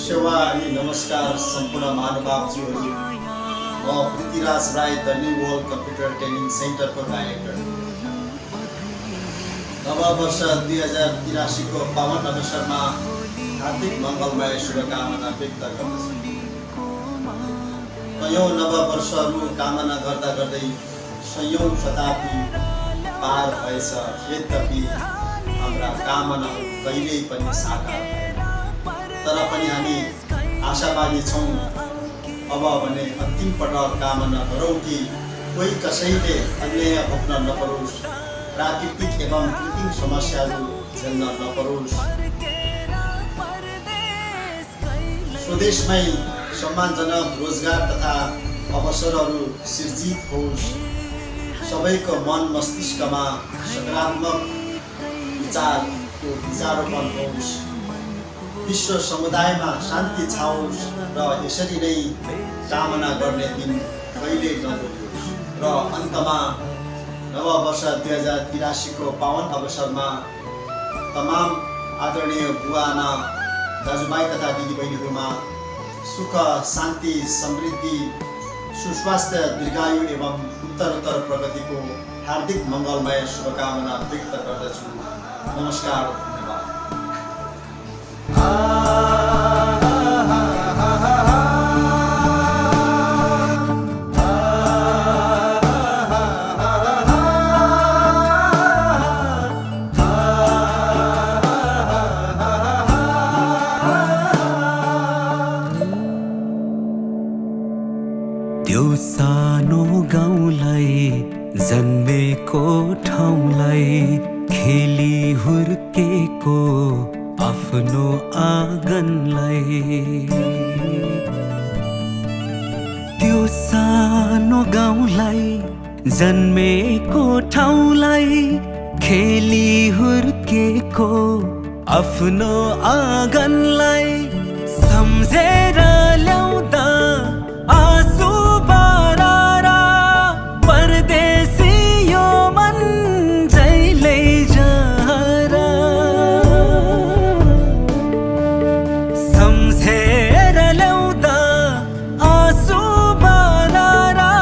सेवा अनि नमस्कार सम्पूर्ण महानुभावज्यूहरू। म Prithviraj Rai the new world computer training सेन्टरको डाइरेक्टर। नववर्ष 2083 को पावन अवसरमा हार्दिक मङ्गलमय शुभकामना व्यक्त गर्दछु। कयौं नववर्षहरू कामना गर्दा गर्दै सयौं शताब्दी पार भएछ, यद्यपि हाम्रा कामनाहरू कहिल्यै पनि साकार भएन। तर पनि हामी आशावादी छौँ। अब भने अन्तिम पटक कामना गरौँ कि कोही कसैले अन्याय भोग्न नपरोस्, प्राकृतिक एवं कृत्रिम समस्याहरू झेल्न नपरोस्, स्वदेशमै सम्मानजनक रोजगार तथा अवसरहरू सृजित होस्, सबैको मन मस्तिष्कमा सकारात्मक विचारको बीजारोपण होस्, विश्व समुदायमा शान्ति छाओस् र यसरी नै कामना गर्ने दिन कहिले नभुलियोस्। र अन्तमा नववर्ष 2083 को पावन अवसरमा तमाम आदरणीय बुवाआमा, दाजुभाइ तथा दिदीबहिनीहरूमा सुख, शान्ति, समृद्धि, सुस्वास्थ्य, दीर्घायु एवं उत्तरोत्तर प्रगतिको हार्दिक मङ्गलमय शुभकामना व्यक्त गर्दछु। नमस्कार, धन्यवाद। त्यो सानो गाउँलाई, जन्मेको ठाउँलाई, खेली हुर्केको आफ्नो आँगनलाई, त्यो सानो गाउँलाई, जन्मेको ठाउँलाई, खेली हुर्केको आफ्नो आँगनलाई सम्झेर ल्याउँदा आँसु बरारा, परदेशी यो मन जहिले जरा, सम्झेर ल्याउँदा आँसु बरारा,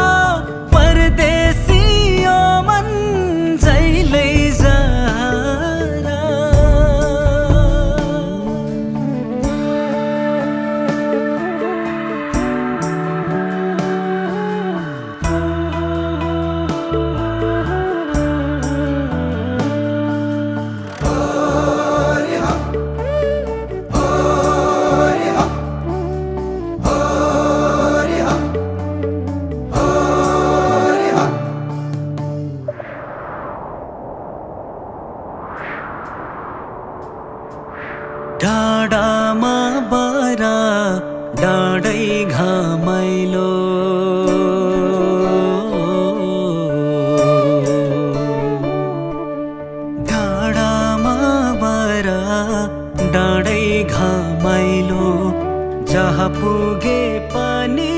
परदेशी यो मन जहिले जरा। डाँडामा बारा, डाँडै घामाइलो, डाँडामा बारा, डाँडै घामाइलो, जहाँ पुगे पनि